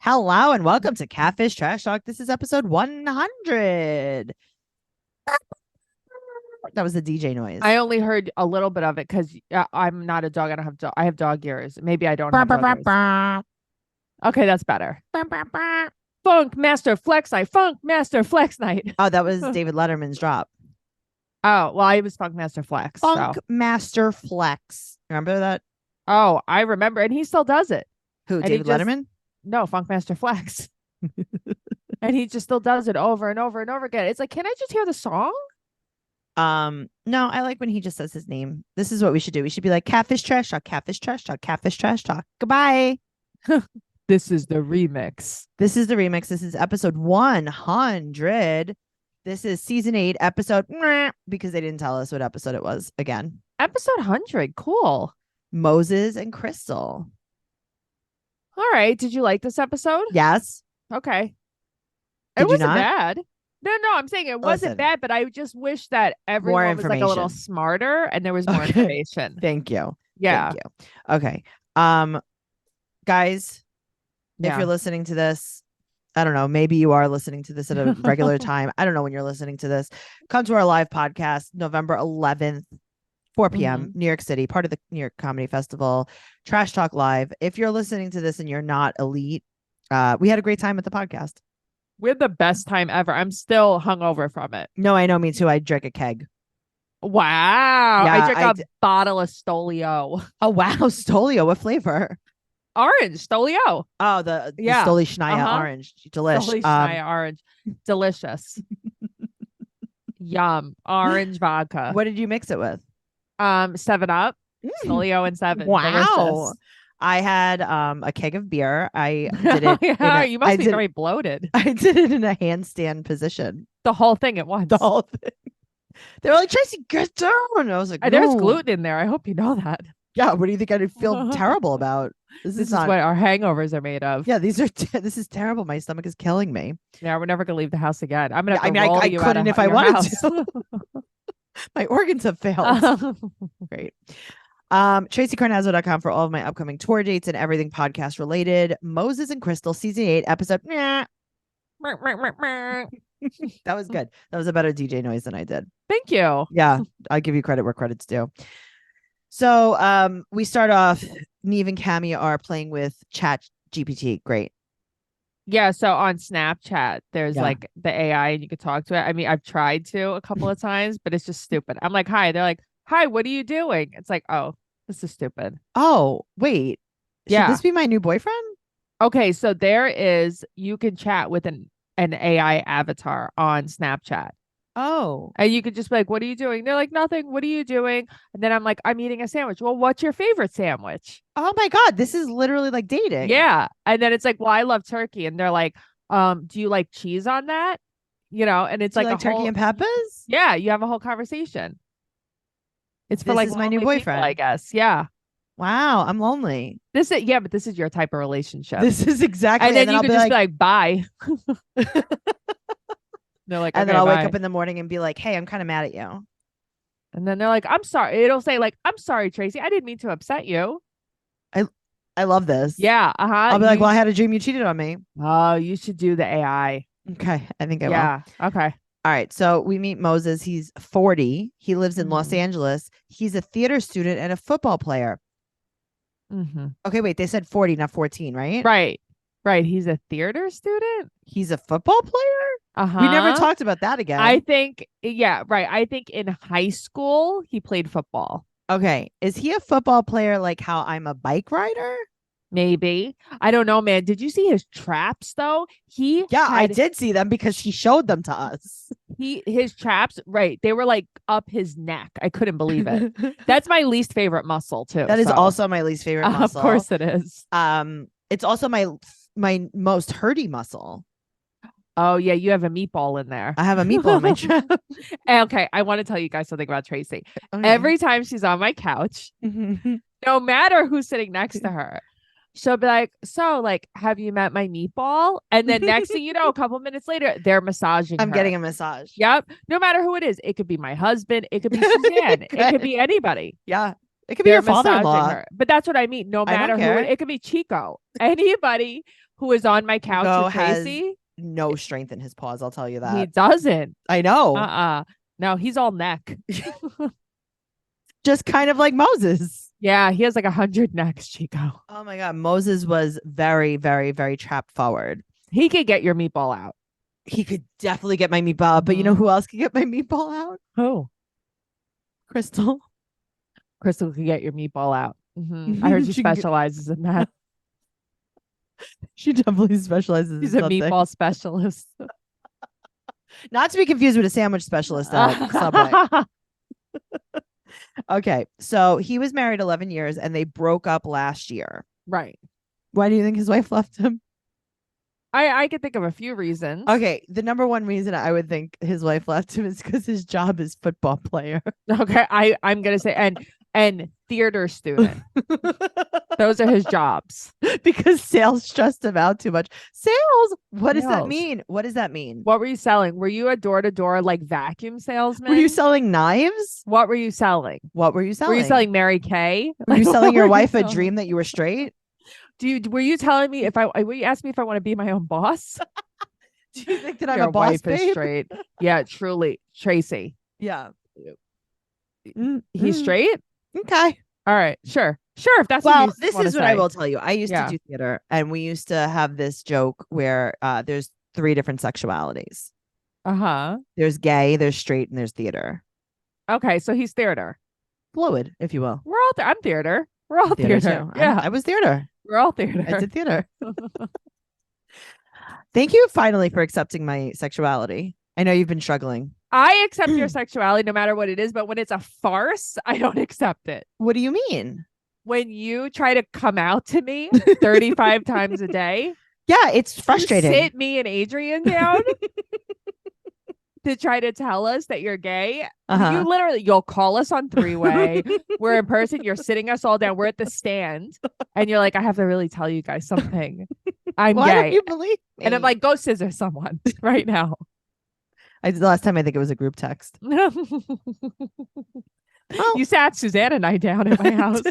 Hello and welcome to Catfish Trash Talk. This is episode 100. That was the DJ noise. I only heard a little bit of it because I'm not a dog. I don't have dog. I have dog ears. Maybe I don't have dog ears. Okay, that's better. Funk Master Flex Night. Funk Master Flex Night. Oh, that was David Letterman's drop. Oh, well, I was Funk Master Flex. Funk Master Flex. Remember that? Oh, I remember. And he still does it. Who, David Letterman? No, Funk Master Flex. And he just still does it over and over and over again. It's like, can I just hear the song? No, I like when he just says his name. This is what we should do. We should be like Catfish Trash Talk, Catfish Trash Talk, Catfish Trash Talk. Goodbye. This is the remix. This is the remix. This is episode 100. This is season 8, episode because they didn't tell us what episode it was again. Episode 100. Cool. Moses and Krystal. All right. Did you like this episode? Yes. Okay. Did it wasn't you not? bad. No, I'm saying it wasn't bad, but I just wish that everyone was like a little smarter and there was more information. Thank you. Yeah. Thank you. Okay. Guys, if you're listening to this, I don't know, maybe you are listening to this at a regular time. I don't know when you're listening to this. Come to our live podcast, November 11th, 4 p.m., New York City, part of the New York Comedy Festival, Trash Talk Live. If you're listening to this and you're not elite, we had a great time at the podcast. We had the best time ever. I'm still hungover from it. No, I know. Me too. I drank a keg. Wow. Yeah, I drank a bottle of Stolio. Oh, wow. Stolio. What flavor? Orange. Stolio. Oh, the Stoli Schneier orange. Delish. Stoli Schneier orange. Delicious. Yum. Orange vodka. What did you mix it with? 7-Up. Stolio and 7. Wow. Delicious. I had a keg of beer. I did it. You must be very bloated. I did it in a handstand position. The whole thing at once. The whole thing. They were like, Tracey, get down. And I was like, no. There's gluten in there. I hope you know that. Yeah. What do you think I feel terrible about? This is what our hangovers are made of. Yeah. This is terrible. My stomach is killing me. Yeah. We're never going to leave the house again. I'm going to I couldn't if I wanted to. My organs have failed. Great. TraceyCarnazzo.com for all of my upcoming tour dates and everything podcast related. Moses and Krystal, season 8, episode. That was good. That was a better DJ noise than I did. Thank you. Yeah, I'll give you credit where credit's due. So we start off, Neve and Cammy are playing with Chat GPT. Great. Yeah, so on Snapchat, there's like the AI and you could talk to it. I mean, I've tried to a couple of times, but it's just stupid. I'm like, hi. They're like, hi, what are you doing? It's like, oh, this is stupid. Oh, wait. Should this be my new boyfriend? Okay, so you can chat with an AI avatar on Snapchat. Oh. And you could just be like, what are you doing? They're like, nothing. What are you doing? And then I'm like, I'm eating a sandwich. Well, what's your favorite sandwich? Oh my God, this is literally like dating. Yeah. And then it's like, well, I love turkey. And they're like, do you like cheese on that? You know, and it's like a turkey and peppers? Yeah, you have a whole conversation. It's for like my new boyfriend, people, I guess. Yeah. Wow, I'm lonely. But this is your type of relationship. This is exactly. And then you can just be like, bye. They're like, and then I'll wake up in the morning and be like, hey, I'm kind of mad at you. And then they're like, I'm sorry. It'll say like, I'm sorry, Tracey. I didn't mean to upset you. I love this. Yeah. I'll be like, well, I had a dream you cheated on me. Oh, you should do the AI. Okay. I think I will. Yeah. Okay. All right. So we meet Moses. He's 40. He lives in Los Angeles. He's a theater student and a football player. Okay. Wait, they said 40, not 14, right? Right. He's a theater student. He's a football player. We never talked about that again. I think. Yeah. Right. I think in high school, he played football. Okay. Is he a football player like how I'm a bike rider? Maybe. I don't know, man. Did you see his traps though? I did see them because she showed them to us. His traps, right. They were like up his neck. I couldn't believe it. That's my least favorite muscle too. That is also my least favorite muscle. Of course it is. It's also my most hurty muscle. Oh yeah, you have a meatball in there. I have a meatball in my trap. Okay, I want to tell you guys something about Tracey. Okay. Every time she's on my couch, no matter who's sitting next to her, she'll be like, so like, have you met my meatball? And then next thing you know, a couple minutes later, they're massaging I'm her. getting a massage. Yep. No matter who it is. It could be my husband. It could be Suzanne. It could be anybody. Yeah. It could be your father-in-law. But that's what I mean. No matter who, it could be Chico. Anybody who is on my couch Hugo with Tracey, no strength in his paws. I'll tell you that. He doesn't. I know. No, he's all neck. Just kind of like Moses. Yeah, he has like 100 necks, Chico. Oh my God. Moses was very, very, very trap forward. He could get your meatball out. He could definitely get my meatball out. But you know who else could get my meatball out? Who? Krystal. Krystal could get your meatball out. I heard she specializes in that. She definitely specializes She's in a meatball specialist. Not to be confused with a sandwich specialist at Subway. Okay, so he was married 11 years and they broke up last year. Right. Why do you think his wife left him? I could think of a few reasons. Okay, the number one reason I would think his wife left him is because his job is football player. Okay, I'm gonna say and theater student. Those are his jobs. Because sales stressed him out too much. Sales? What does that mean? What does that mean? What were you selling? Were you a door-to-door like vacuum salesman? Were you selling knives? What were you selling? What were you selling? Were you selling Mary Kay? Were you selling your wife a dream that you were straight? Were you telling me were you asking me if I want to be my own boss? Do you think that I'm a boss, babe? Is straight? Yeah, truly. Tracey. Yeah. He's straight? Okay. All right. Sure. If that's this is what I will tell you. I used to do theater and we used to have this joke where there's 3 different sexualities. There's gay, there's straight, and there's theater. Okay, so he's theater. Fluid, if you will. We're all I'm theater. We're all theater. Yeah. I was theater. We're all theater. I did theater. Thank you finally for accepting my sexuality. I know you've been struggling. I accept your sexuality no matter what it is, but when it's a farce, I don't accept it. What do you mean? When you try to come out to me 35 times a day. Yeah, it's frustrating. Sit me and Adrian down to try to tell us that you're gay. You'll call us on 3-way. We're in person. You're sitting us all down. We're at the stand. And you're like, I have to really tell you guys something. I'm Why gay. Don't you believe me? And I'm like, go scissor someone right now. The last time I think it was a group text. You sat Suzanne and I down at my house.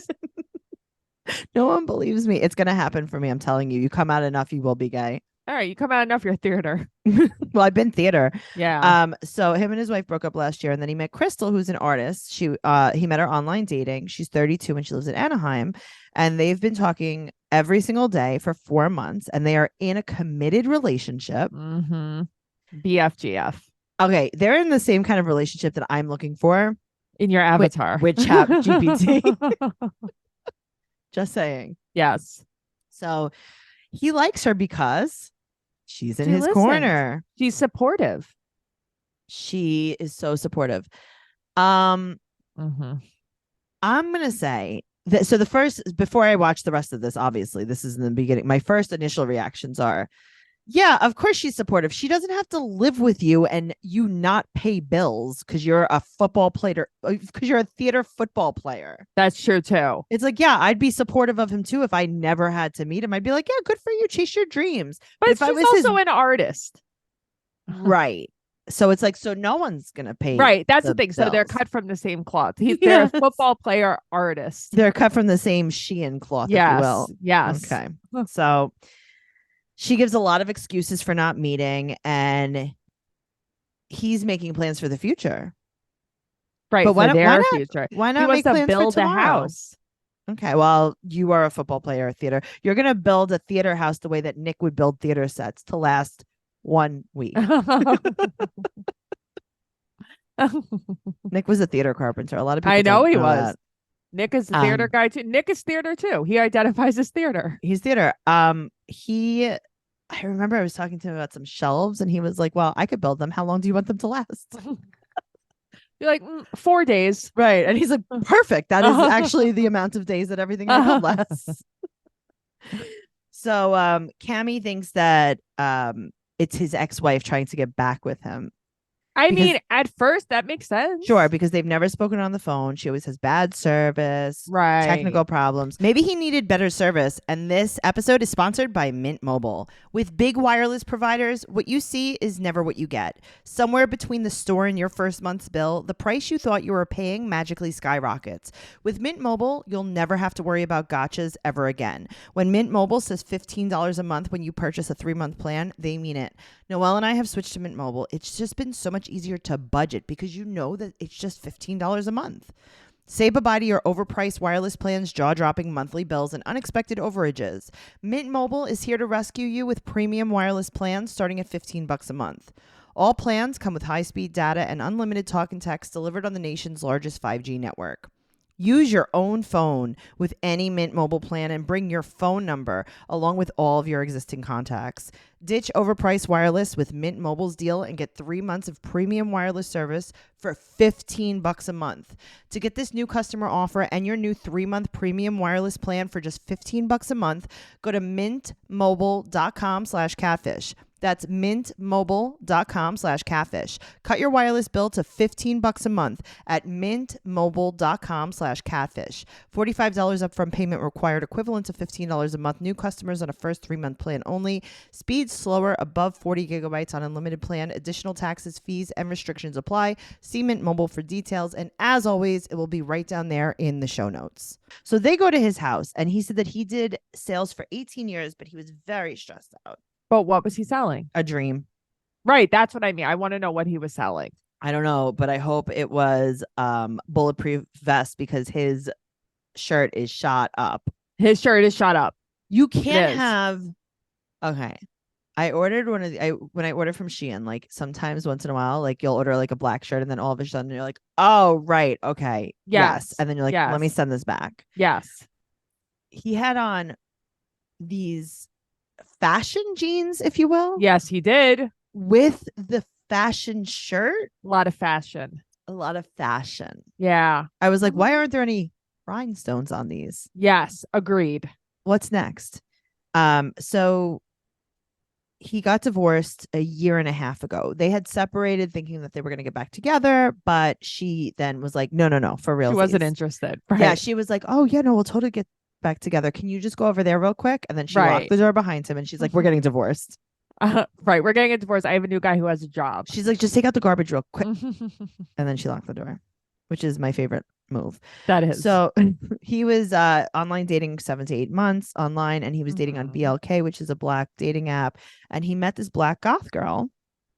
No one believes me. It's going to happen for me. I'm telling you. You come out enough, you will be gay. All right, you come out enough, you're theater. Well, I've been theater. Yeah. So him and his wife broke up last year, and then he met Krystal, who's an artist. He met her online dating. She's 32 and she lives in Anaheim, and they've been talking every single day for 4 months, and they are in a committed relationship. BFGF. Okay, they're in the same kind of relationship that I'm looking for in your avatar with Chat GPT. Just saying. Yes. So he likes her because she's in his corner. She's supportive. She is so supportive. I'm gonna say that. So before I watch the rest of this, obviously this is in the beginning, my first initial reactions are, yeah, of course she's supportive. She doesn't have to live with you and you not pay bills because you're a football player, because you're a theater football player. That's true too. It's like, yeah, I'd be supportive of him too if I never had to meet him. I'd be like, yeah, good for you, chase your dreams. But if she's also an artist, right? So it's like, so no one's gonna pay. Right, that's the thing. Bills. So they're cut from the same cloth. They're a football player artist. They're cut from the same Shein cloth, if you will. Yes. Okay. So she gives a lot of excuses for not meeting, and he's making plans for the future. Right. But why not? Future. Why not he wants make plans to build for a tomorrow? house? Okay. Well, you are a football player at theater. You're going to build a theater house the way that Nick would build theater sets to last 1 week. Nick was a theater carpenter. A lot of people I know he was. That. Nick is a theater guy too. Nick is theater too. He identifies as theater. He's theater. I remember I was talking to him about some shelves and he was like, well, I could build them. How long do you want them to last? You're like 4 days. Right. And he's like, perfect. That is actually the amount of days that everything I build lasts. So Cammie thinks that it's his ex-wife trying to get back with him. I mean, at first that makes sense. Sure, because they've never spoken on the phone. She always has bad service, technical problems. Maybe he needed better service. And this episode is sponsored by Mint Mobile. With big wireless providers, what you see is never what you get. Somewhere between the store and your first month's bill, the price you thought you were paying magically skyrockets. With Mint Mobile, you'll never have to worry about gotchas ever again. When Mint Mobile says $15 a month when you purchase a 3-month plan, they mean it. Noelle and I have switched to Mint Mobile. It's just been so much easier to budget because you know that it's just $15 a month. Say bye-bye to your overpriced wireless plans, jaw-dropping monthly bills, and unexpected overages. Mint Mobile is here to rescue you with premium wireless plans starting at $15 a month. All plans come with high-speed data and unlimited talk and text delivered on the nation's largest 5G network. Use your own phone with any Mint Mobile plan and bring your phone number along with all of your existing contacts. Ditch overpriced wireless with Mint Mobile's deal and get 3 months of premium wireless service for $15 a month. To get this new customer offer and your new 3-month premium wireless plan for just $15 a month, go to mintmobile.com/catfish. That's mintmobile.com/catfish. Cut your wireless bill to $15 a month at mintmobile.com/catfish. $45 upfront payment required, equivalent to $15 a month. New customers on a first 3-month plan only. Speed slower above 40 gigabytes on unlimited plan. Additional taxes, fees, and restrictions apply. See Mint Mobile for details. And as always, it will be right down there in the show notes. So they go to his house, and he said that he did sales for 18 years, but he was very stressed out. But what was he selling? A dream. Right. That's what I mean. I want to know what he was selling. I don't know, but I hope it was bulletproof vest because his shirt is shot up. His shirt is shot up. You can't have. Okay. I ordered one of the, when I order from Shein, like sometimes once in a while, like you'll order like a black shirt and then all of a sudden you're like, oh, right. Okay. Yes. And then you're like, let me send this back. Yes. He had on these fashion jeans, if you will. Yes, he did. With the fashion shirt. A lot of fashion. Yeah. I was like, why aren't there any rhinestones on these? Yes, agreed. What's next? So he got divorced a year and a half ago. They had separated thinking that they were going to get back together, but she then was like, no, for real. She wasn't interested. Right? Yeah, she was like, oh yeah, no, we'll totally get back together. Can you just go over there real quick? And then she locked the door behind him and she's like, we're getting divorced. Right. We're getting a divorce. I have a new guy who has a job. She's like, just take out the garbage real quick. And then she locked the door, which is my favorite move. That is. So he was online dating 7 to 8 months online, and he was dating on BLK, which is a black dating app. And he met this black goth girl.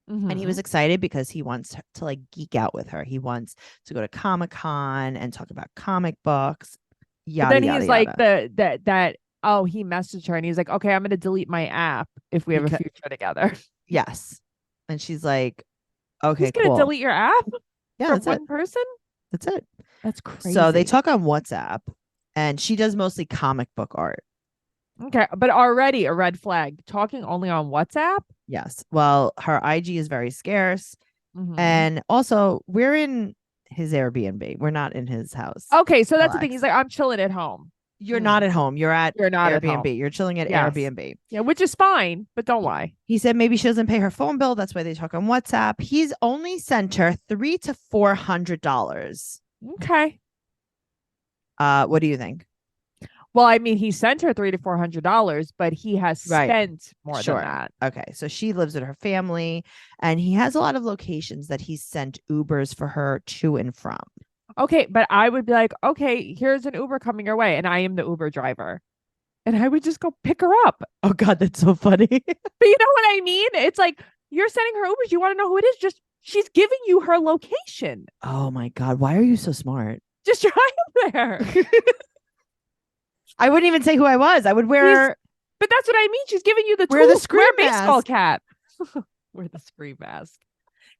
And he was excited because he wants to like geek out with her. He wants to go to Comic-Con and talk about comic books. Yada, but then yada, he's yada. like he messaged her and he's like, okay, I'm going to delete my app if we have a future together. Yes. And she's like, okay, he's going to delete your app? Yeah, from one person? That's it. That's crazy. So they talk on WhatsApp, and she does mostly comic book art. Okay, but already a red flag. Talking only on WhatsApp? Yes. Well, her IG is very scarce. And also, we're in his Airbnb. We're not in his house. Okay, so that's the thing. He's like, I'm chilling at home. You're not at home. You're not Airbnb. You're chilling at Airbnb. Yeah, which is fine, but don't lie. He said maybe she doesn't pay her phone bill. That's why they talk on WhatsApp. He's only sent her $300 to $400. Okay. What do you think? Well, I mean, he sent her $300 to $400, but he has spent more than that. Okay, so she lives with her family, and he has a lot of locations that he's sent Ubers for her to and from. Okay, but I would be like, okay, here's an Uber coming your way, and I am the Uber driver. And I would just go pick her up. Oh, God, that's so funny. But you know what I mean? It's like, you're sending her Ubers. You want to know who it is? She's giving you her location. Oh, my God. Why are you so smart? Just drive there. I wouldn't even say who I was. I would wear... But that's what I mean. She's giving you the wear tools. The scream wear mask. Baseball cap. Wear the scream mask.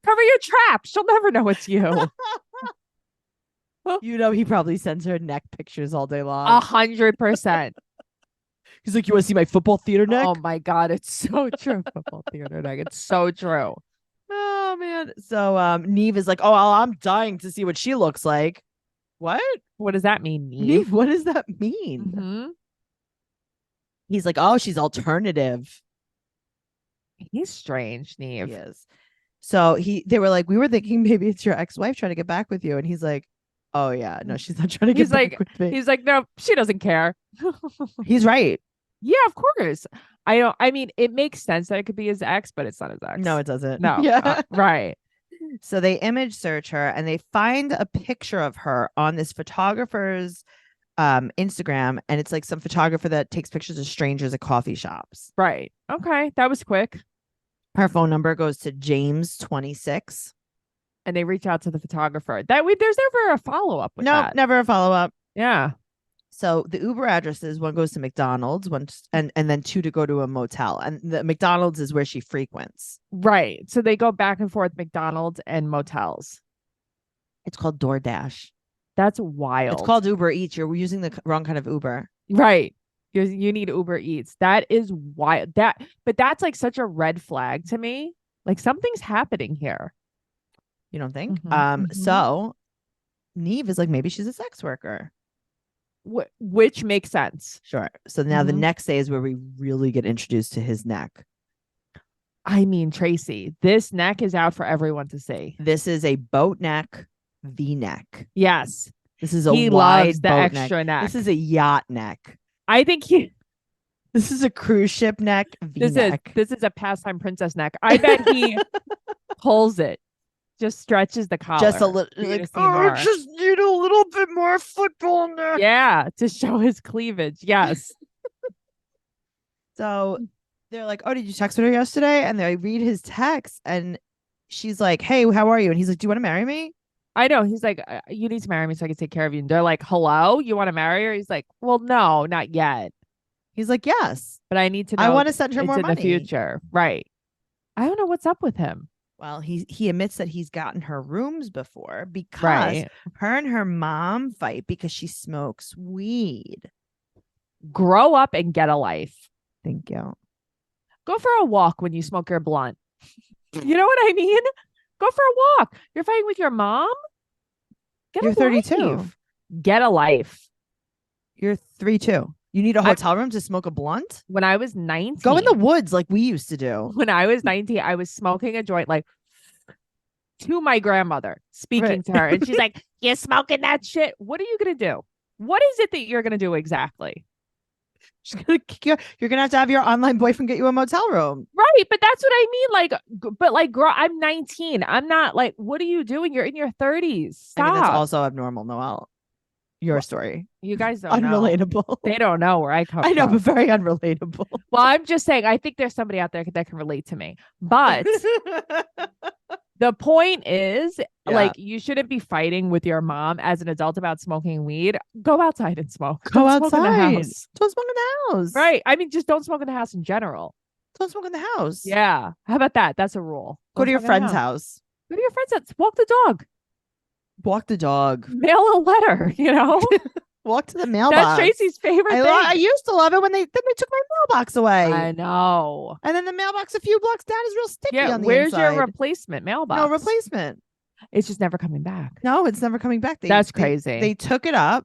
Cover your traps. She'll never know it's you. You know, he probably sends her neck pictures all day long. 100%. He's like, you want to see my football theater neck? Oh my God, it's so true. Football theater neck. It's so true. Oh man. So Neve is like, oh, I'm dying to see what she looks like. What? What does that mean, Neve? What does that mean? He's like, oh, she's alternative. He's strange, Neve. He is. So they were like, we were thinking maybe it's your ex-wife trying to get back with you. And he's like, oh yeah, no, she's not trying to get back with me. He's like, no, she doesn't care. He's right. Yeah, of course. I mean, it makes sense that it could be his ex, but it's not his ex. No, it doesn't. No. Yeah. Right. So they image search her and they find a picture of her on this photographer's Instagram. And it's like some photographer that takes pictures of strangers at coffee shops. Right. Okay. That was quick. Her phone number goes to James 26. And they reach out to the photographer. There's never a follow-up with that. No, never a follow-up. Yeah. So the Uber addresses, one goes to McDonald's, and then 2 to go to a motel. And the McDonald's is where she frequents. Right. So they go back and forth McDonald's and motels. It's called DoorDash. That's wild. It's called Uber Eats. You're using the wrong kind of Uber. Right. You need Uber Eats. That is wild. But that's like such a red flag to me. Like something's happening here. You don't think? So Neve is like, maybe she's a sex worker. Which makes sense. Sure. So now the next day is where we really get introduced to his neck. I mean, Tracey, this neck is out for everyone to see. This is a boat neck V-neck. Yes. This is a wide the boat extra neck. This is a yacht neck. I think this is a cruise ship neck V-neck. This is a pastime princess neck. I bet he pulls it. Just stretches the collar. Just a little, like, I just need a little bit more football neck. Yeah, to show his cleavage. Yes. So they're like, oh, did you text with her yesterday? And they read his text and she's like, hey, how are you? And he's like, do you want to marry me? I know. He's like, you need to marry me so I can take care of you. And they're like, hello, you want to marry her? He's like, well, no, not yet. He's like, yes. But I need to know. I want to send her more money. In the future. Right. I don't know what's up with him. Well, he admits that he's gotten her rooms before because her and her mom fight because she smokes weed. Grow up and get a life. Thank you. Go for a walk when you smoke your blunt. You know what I mean? Go for a walk. You're fighting with your mom? You're 32. Get a life. You're 32. You need a hotel room to smoke a blunt? When I was 19. Go in the woods like we used to do. When I was 19, I was smoking a joint like to my grandmother, speaking to her. And she's like, you're smoking that shit? What are you going to do? What is it that you're going to do exactly? She's gonna kick you. You're going to have your online boyfriend get you a motel room. Right. But that's what I mean. Like, girl, I'm 19. I'm not like, what are you doing? You're in your 30s. Stop. I mean, that's also abnormal, Noelle. Your story. You guys don't unrelatable. Know. They don't know where I come from. I know, but very unrelatable. Well, I'm just saying, I think there's somebody out there that can relate to me. But the point is, like, you shouldn't be fighting with your mom as an adult about smoking weed. Go outside and smoke. Go outside. Smoke in the house. Don't smoke in the house. Right. I mean, just don't smoke in the house in general. Don't smoke in the house. Yeah. How about that? That's a rule. Go to your friend's house. Go to your friend's house. Walk the dog. Walk the dog. Mail a letter, you know? Walk to the mailbox. That's Tracey's favorite thing. I used to love it when they took my mailbox away. I know. And then the mailbox a few blocks down is real sticky on the where's inside. your replacement mailbox? No replacement. It's just never coming back. No, it's never coming back. That's crazy. They took it up.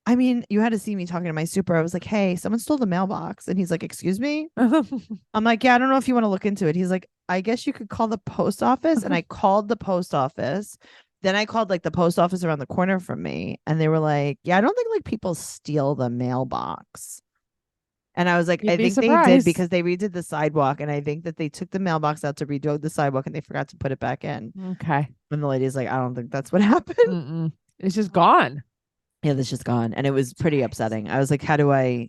I mean, you had to see me talking to my super. I was like, hey, someone stole the mailbox. And he's like, excuse me? I'm like, yeah, I don't know if you want to look into it. He's like, I guess you could call the post office. And I called the post office. Then I called like the post office around the corner from me. And they were like, yeah, I don't think like people steal the mailbox. And I was like, I think they did because they redid the sidewalk. And I think that they took the mailbox out to redo the sidewalk and they forgot to put it back in. Okay. And the lady's like, I don't think that's what happened. It's just gone. Yeah, it's just gone. And it was pretty upsetting. I was like, how do I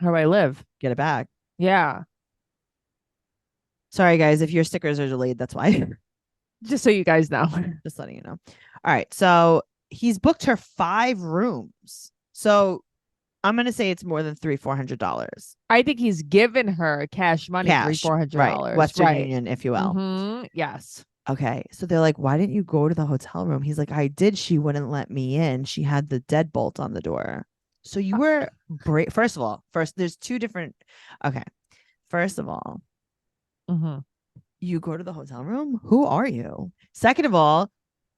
live? Get it back? Yeah. Sorry, guys. If your stickers are delayed, that's why. Just so you guys know. Just letting you know. All right. So he's booked her 5 rooms. So I'm going to say it's more than $300-$400. I think he's given her cash money, $300-$400. Right. Western Union, if you will. Yes. Okay. So they're like, why didn't you go to the hotel room? He's like, I did. She wouldn't let me in. She had the deadbolt on the door. So you were First of all, there's 2 different. Okay. First of all, you go to the hotel room. Who are you? Second of all,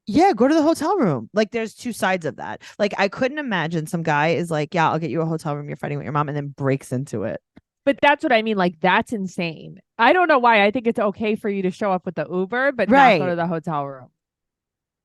yeah, go to the hotel room. Like, there's 2 sides of that. Like, I couldn't imagine some guy is like, yeah, I'll get you a hotel room. You're fighting with your mom, and then breaks into it. But that's what I mean. Like, that's insane. I don't know why. I think it's okay for you to show up with the Uber, but not go to the hotel room.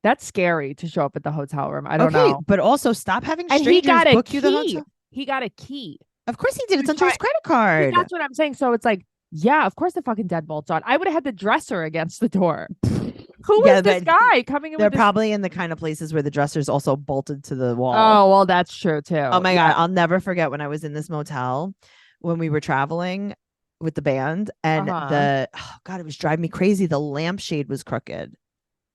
That's scary to show up at the hotel room. I don't know. But also stop having And strangers book you the hotel. He got a key. Of course he did. It's under his credit card. That's what I'm saying. So it's like, yeah, of course the fucking deadbolt's on. I would have had the dresser against the door. Who is this guy coming in? They're probably in the kind of places where the dresser's also bolted to the wall. Oh, well, that's true too. Oh my God. I'll never forget when I was in this motel when we were traveling with the band and it was driving me crazy. The lampshade was crooked.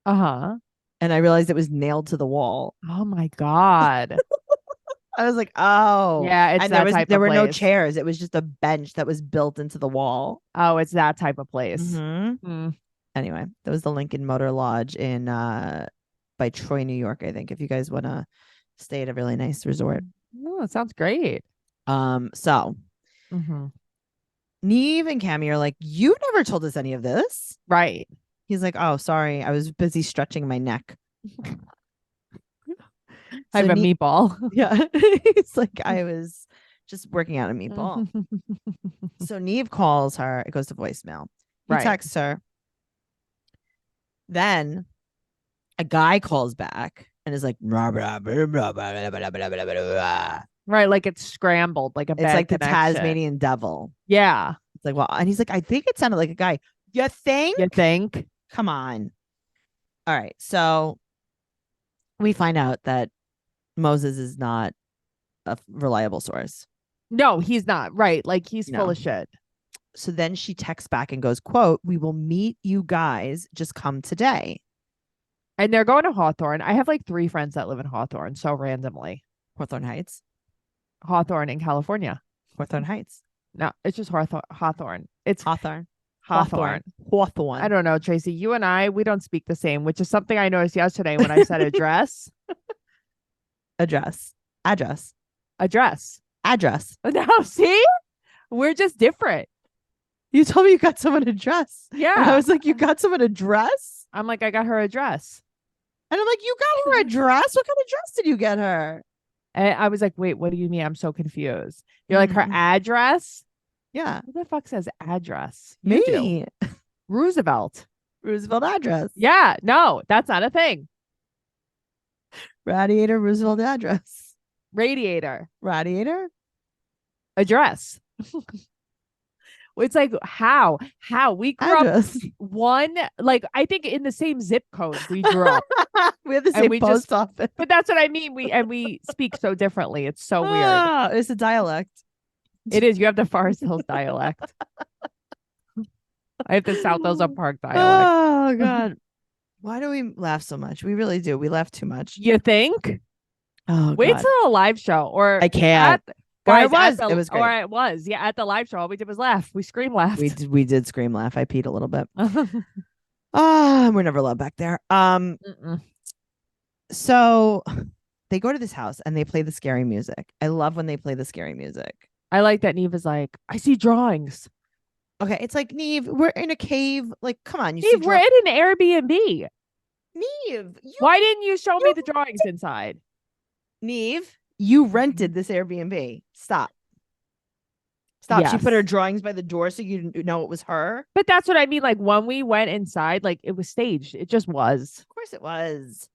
And I realized it was nailed to the wall. Oh my God. I was like, oh. Yeah, it's and there were no chairs. It was just a bench that was built into the wall. Oh, it's that type of place. Anyway, that was the Lincoln Motor Lodge in by Troy, New York, I think. If you guys want to stay at a really nice resort. Oh, it sounds great. So Neve and Cammy are like, you never told us any of this. Right. He's like, oh, sorry. I was busy stretching my neck. I have a meatball. Yeah. It's like I was just working out a meatball. So Neve calls her. It goes to voicemail. He texts her. Then a guy calls back and is like, right, like it's scrambled, like it's like the Tasmanian devil. Yeah. It's like, well, and he's like, I think it sounded like a guy. You think? You think? Come on. All right. So we find out that Moses is not a reliable source. No, he's not. Right. Like he's full of shit. So then she texts back and goes, quote, we will meet you guys. Just come today. And they're going to Hawthorne. I have like 3 friends that live in Hawthorne. So randomly. Hawthorne Heights? Hawthorne in California. Hawthorne Heights. No, it's just Hawthorne. It's Hawthorne. Hawthorne. Hawthorne. I don't know, Tracy. You and I, we don't speak the same, which is something I noticed yesterday when I said address. Address. No, see? We're just different. You told me you got someone address. Yeah. And I was like, you got someone address? I'm like, I got her address. And I'm like, you got her address? What kind of address did you get her? And I was like, wait, what do you mean? I'm so confused. You're like, her address? Yeah. Who the fuck says address? Me. Roosevelt address. Yeah. No, that's not a thing. Radiator Roosevelt address. Radiator. Address. It's like how we grew address. Up one, like I think in the same zip code we grew up. We have the same post office. But that's what I mean. We speak so differently. It's so weird. It's a dialect. It is. You have the Forest Hills dialect. I have the South Ozone Park dialect. Oh God. Why do we laugh so much? We really do. We laugh too much. You think? Oh, wait till a live show, or I can't. Guys, it was great. Or it was. Yeah, at the live show, all we did was laugh. We scream laughed. We did scream laugh. I peed a little bit. We're never allowed back there. So they go to this house and they play the scary music. I love when they play the scary music. I like that Neve is like, I see drawings. Okay, it's like, Neve, we're in a cave. Like, come on, Neve, we're in an Airbnb. Neve, why didn't you show me the drawings inside? Neve, you rented this Airbnb. Stop. Yes. She put her drawings by the door so you didn't know it was her. But that's what I mean. Like when we went inside, like it was staged. It just was. Of course it was.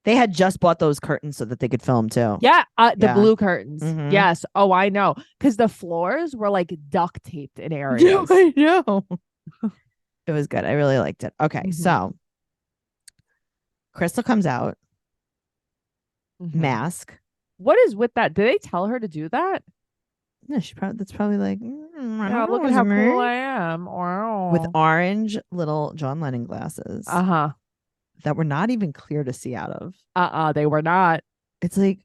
They had just bought those curtains so that they could film too. Yeah, the blue curtains. Yes. Oh, I know. Because the floors were like duct taped in areas. Yeah, I know. It was good. I really liked it. Okay, so Krystal comes out. Mask. What is with that? Did they tell her to do that? No, that's probably like, look at how cool I am. Wow. With orange little John Lennon glasses. That were not even clear to see out of. They were not. It's like,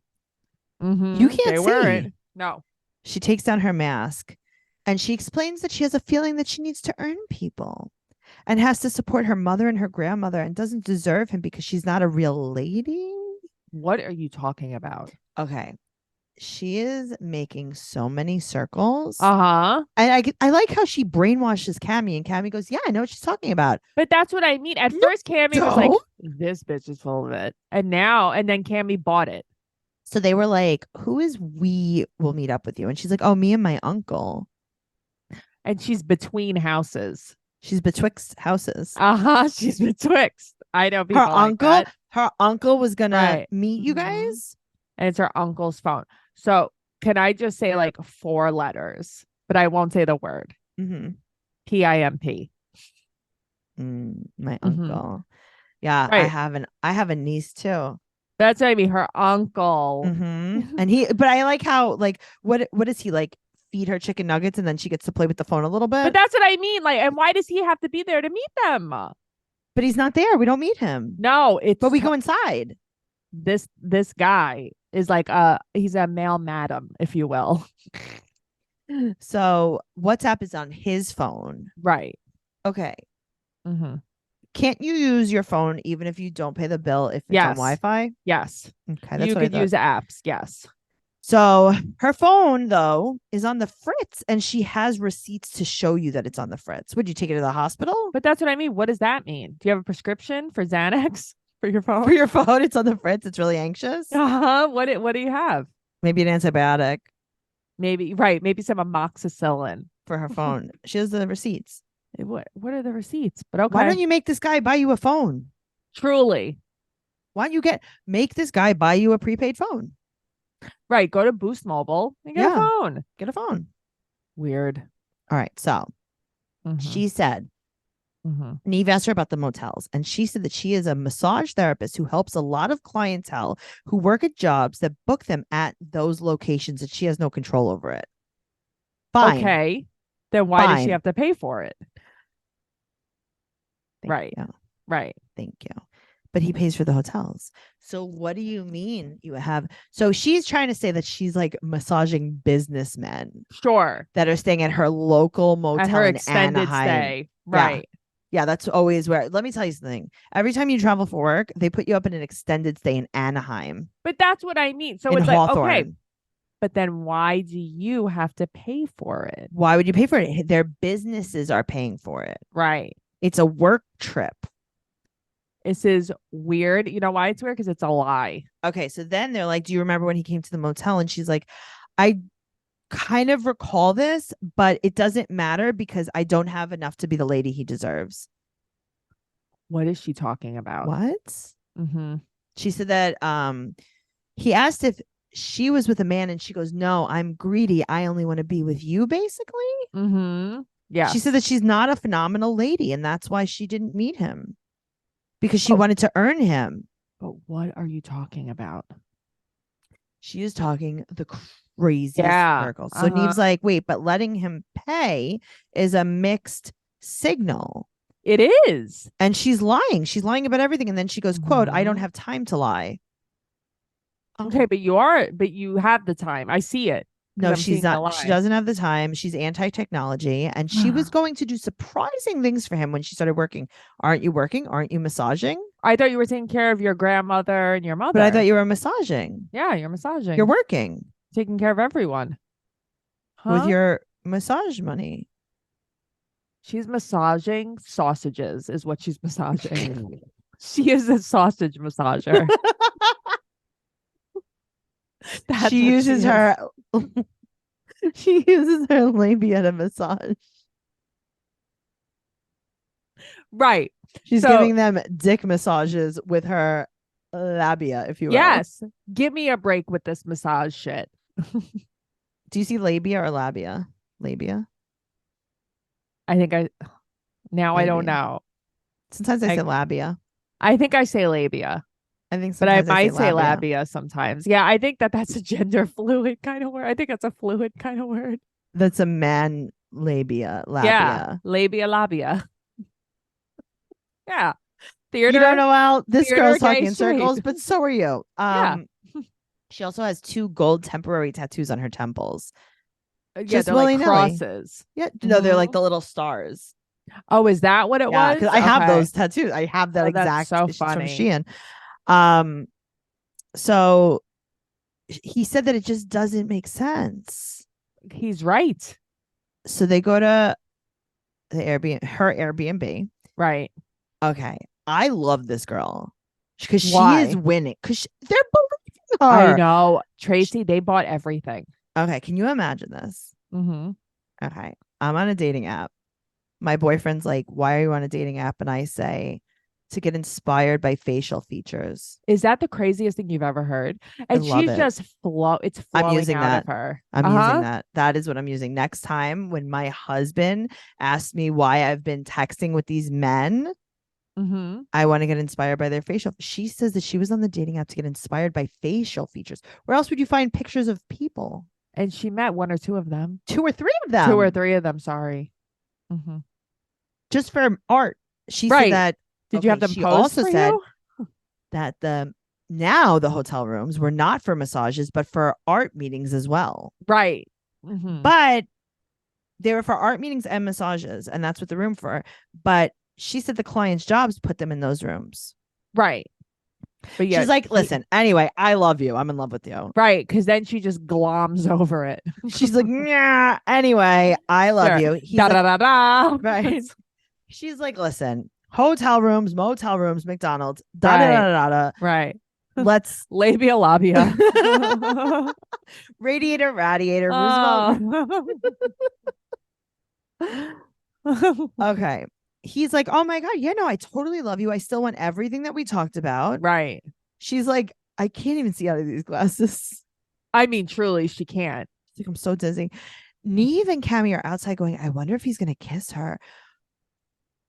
you can't see. Weren't. No. She takes down her mask and she explains that she has a feeling that she needs to earn people and has to support her mother and her grandmother and doesn't deserve him because she's not a real lady. What are you talking about? Okay. She is making so many circles. And I like how she brainwashes Cammy, and Cammy goes, yeah, I know what she's talking about. But that's what I mean. At first, Cammy was like, this bitch is full of it. And then Cammy bought it. So they were like, who is we will meet up with you? And she's like, oh, me and my uncle. And she's between houses. She's betwixt houses. She's betwixt. I know people like that. Her uncle was gonna meet you Mm-hmm. guys. And it's her uncle's phone. So can I just say like 4 letters, but I won't say the word. Mm-hmm. PIMP. My uncle. Yeah, Right. I have a niece too. That's what I mean. Her uncle. Mm-hmm. And but I like how, like, what does he like? Feed her chicken nuggets and then she gets to play with the phone a little bit. But that's what I mean. Like, and why does he have to be there to meet them? But he's not there. We don't meet him. No, but we go inside. This guy is like he's a male madam, if you will. So WhatsApp is on his phone. Right. Okay. Mm-hmm. Can't you use your phone even if you don't pay the bill if it's on Wi-Fi? Yes. Okay. That's you could use apps. Yes. So her phone, though, is on the fritz, and she has receipts to show you that it's on the fritz. Would you take it to the hospital? But that's what I mean. What does that mean? Do you have a prescription for Xanax for your phone? For your phone, it's on the fritz. It's really anxious. What do you have? Maybe an antibiotic. Maybe Maybe some amoxicillin for her phone. She has the receipts. What are the receipts? But okay. Why don't you make this guy buy you a phone? Truly. Why don't you make this guy buy you a prepaid phone? Right. Go to Boost Mobile and get a phone. Get a phone. Weird. All right. So she said, Neve asked her about the motels, and she said that she is a massage therapist who helps a lot of clientele who work at jobs that book them at those locations that she has no control over it. Fine. Okay. Then why does she have to pay for it? Thank you. Right. Thank you. But he pays for the hotels. So what do you mean you have? So she's trying to say that she's like massaging businessmen. Sure. That are staying at her local motel at her in extended Anaheim. Stay. Right. Yeah, that's always where. Let me tell you something. Every time you travel for work, they put you up in an extended stay in Anaheim. But that's what I mean. So it's Hawthorne. Like, okay, but then why do you have to pay for it? Why would you pay for it? Their businesses are paying for it. Right. It's a work trip. This is weird. You know why it's weird? Because it's a lie. Okay, so then they're like, do you remember when he came to the motel? And she's like, I kind of recall this, but it doesn't matter because I don't have enough to be the lady he deserves. What is she talking about? What? She said that he asked if she was with a man, and she goes, no, I'm greedy. I only want to be with you, basically. Yeah. She said that she's not a phenomenal lady, and that's why she didn't meet him. Because she wanted to earn him. But what are you talking about? She is talking the craziest circles. So Neve's like, wait, but letting him pay is a mixed signal. It is. And she's lying. She's lying about everything. And then she goes, quote, I don't have time to lie. Okay, but you have the time. I see it. No, she's not. She doesn't have the time. She's anti-technology, and she was going to do surprising things for him when she started working. Aren't you working? Aren't you massaging? I thought you were taking care of your grandmother and your mother. But I thought you were massaging. Yeah, you're massaging. You're working. Taking care of everyone. With your massage money. She's massaging sausages is what she's massaging. She is a sausage massager. She uses her labia to massage. Right. She's giving them dick massages with her labia, if you will. Yes. Give me a break with this massage shit. Do you see labia or labia? Labia? I think I don't know. Sometimes I say labia. I think I say labia. I think but I might say labia sometimes. Yeah, I think that's a gender fluid kind of word. I think that's a fluid kind of word. That's a man labia. Yeah, labia. Yeah. Theater. You don't know how this girl's talking in circles, but so are you. She also has 2 gold temporary tattoos on her temples. Just they're like crosses. Yeah, no, they're like the little stars. Oh, is that what it was? Because I have those tattoos. I have that exact. That's so funny. From Shein. So he said that it just doesn't make sense. He's right. So they go to her Airbnb. Right. Okay. I love this girl because she is winning. Because they're believing her. I know. Tracey, they bought everything. Okay. Can you imagine this? Okay. I'm on a dating app. My boyfriend's like, why are you on a dating app? And I say, to get inspired by facial features. Is that the craziest thing you've ever heard? I And love she's it. just it's I'm flowing using out that. of her. I'm using that. That is what I'm using. Next time when my husband asks me why I've been texting with these men, I want to get inspired by their facial. She says that she was on the dating app to get inspired by facial features. Where else would you find pictures of people? And she met one or two of them. 2 or 3 of them. 2 or 3 of them. Sorry. Just for art. She right. said that. Did you have them she pose also for said you? that the hotel rooms were not for massages, but for art meetings as well. Right. But they were for art meetings and massages, and that's what the room for. But she said the client's jobs put them in those rooms. Right. But yeah, she's like, listen, anyway, I love you. I'm in love with you. Right. Because then she just gloms over it. She's like, yeah. Anyway, I love you. He's da, like, da, da, da. Right. She's like, listen, hotel rooms, motel rooms, McDonald's, da, da, da, da, da, da. Right. Let's labia labia. Radiator, Roosevelt. Okay. He's like, oh my God, yeah, no, I totally love you. I still want everything that we talked about. Right. She's like, I can't even see out of these glasses. I mean, truly, she can't. She's like, I'm so dizzy. Neve and Cammy are outside going, I wonder if he's going to kiss her.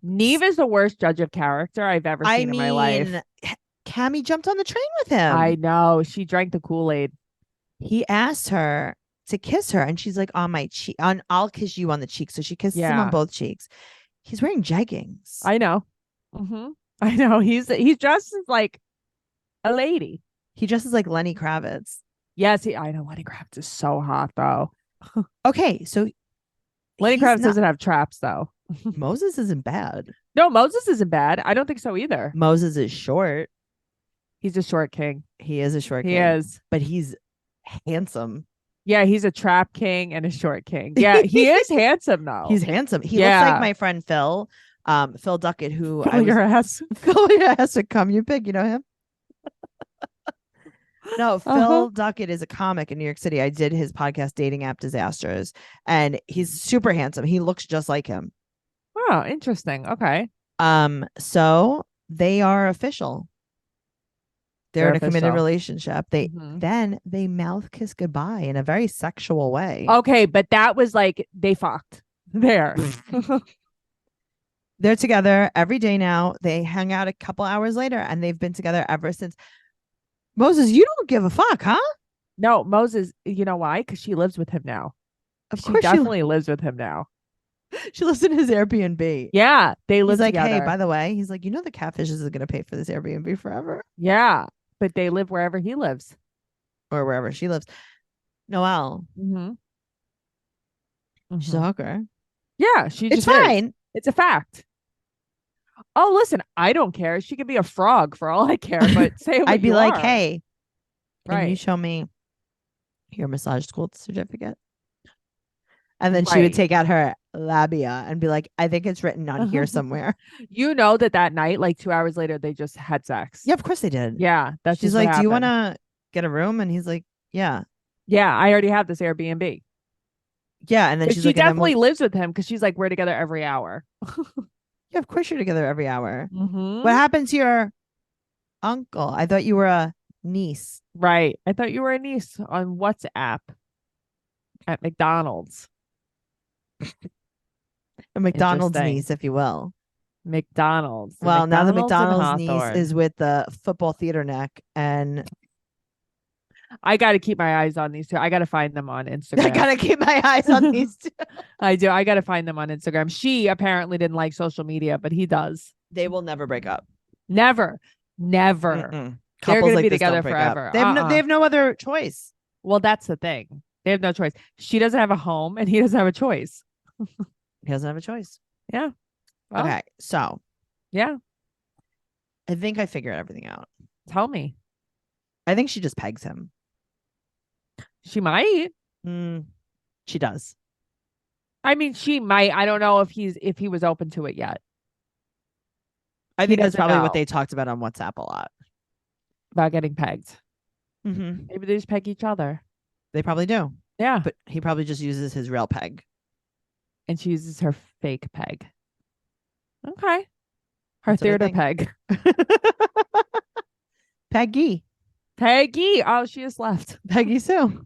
Neve is the worst judge of character I've ever seen in my life. Cammy jumped on the train with him. I know. She drank the Kool-Aid. He asked her to kiss her, and she's like, on my cheek, I'll kiss you on the cheek. So she kisses him on both cheeks. He's wearing jeggings. I know. I know. He's dressed as like a lady. He dresses like Lenny Kravitz. Yes, I know. Lenny Kravitz is so hot, though. Okay, so Lenny Kravitz doesn't have traps, though. Moses isn't bad. No, Moses isn't bad. I don't think so either. Moses is short. He's a short king. He is a short king. He is. But he's handsome. Yeah, he's a trap king and a short king. Yeah, he is handsome, though. He's handsome. He looks like my friend Phil. Phil Duckett, who Phil your ass to come you pig. You know him? No, Phil Duckett is a comic in New York City. I did his podcast, Dating App Disasters, and he's super handsome. He looks just like him. Oh, interesting. Okay. So they are official. They're in a committed relationship. Then they mouth kiss goodbye in a very sexual way. Okay, but that was like they fucked there. They're together every day now. They hung out a couple hours later, and they've been together ever since. Moses, you don't give a fuck, huh? No, Moses. You know why? Because she lives with him now. She definitely lives with him now. She lives in his Airbnb. Yeah, they live together. Hey, by the way, he's like, you know, the catfishes are going to pay for this Airbnb forever. Yeah, but they live wherever he lives. Or wherever she lives. Noelle. She's a hooker. Yeah, it's fine. It's a fact. Oh, listen, I don't care. She could be a frog for all I care, but say what I'd be like, are. hey, can you show me your massage school certificate? And then she would take out her labia and be like, I think it's written on here somewhere. You know that night, like 2 hours later, they just had sex. Yeah, of course they did. Yeah. She's like, do you want to get a room? And he's like, yeah. Yeah, I already have this Airbnb. Yeah. And then she's like, she definitely lives with him because she's like, we're together every hour. Yeah, of course you're together every hour. What happened to your uncle? I thought you were a niece. Right. I thought you were a niece on WhatsApp at McDonald's. A McDonald's niece, if you will. McDonald's. Well, now the McDonald's niece is with the football theater neck, and I got to keep my eyes on these two. I got to find them on Instagram. I got to keep my eyes on these two. I do. I got to find them on Instagram. She apparently didn't like social media, but he does. They will never break up. Never. They're going to be together forever. They have no other choice. Well, that's the thing. They have no choice. She doesn't have a home and he doesn't have a choice. He doesn't have a choice. Yeah. Well, okay. So. Yeah. I think I figured everything out. Tell me. I think she just pegs him. She might. She does. I mean, she might. I don't know if he was open to it yet. I think that's probably what they talked about on WhatsApp a lot. About getting pegged. Maybe they just peg each other. They probably do. Yeah. But he probably just uses his real peg. and she uses her fake peg. Okay. Her That's what I theater think. peg. Peggy. Peggy. Oh, she just left. Peggy Sue.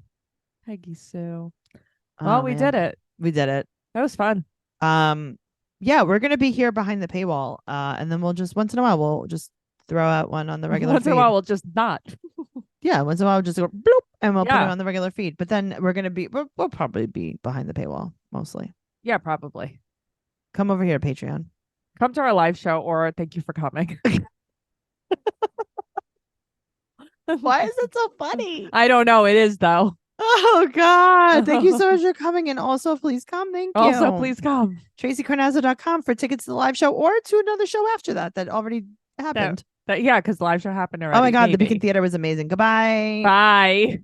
Peggy Sue. Oh, Well, we did it. We did it. That was fun. Yeah, we're gonna be here behind the paywall. And then we'll just once in a while we'll just throw out one on the regular Once feed. in a while, we'll just not. Yeah, once in a while we'll just go bloop and we'll put it on the regular feed. But then we'll probably be behind the paywall mostly. Yeah, probably. Come over here to Patreon. Come to our live show, or thank you for coming. Why is it so funny? I don't know. It is though. Oh God. Thank you so much for coming. And also please come. Thank you. Also, please come. TraceyCarnazzo.com for tickets to the live show or to another show after that already happened. Yeah, because the live show happened already. Oh my God, the Beacon Theater was amazing. Goodbye. Bye.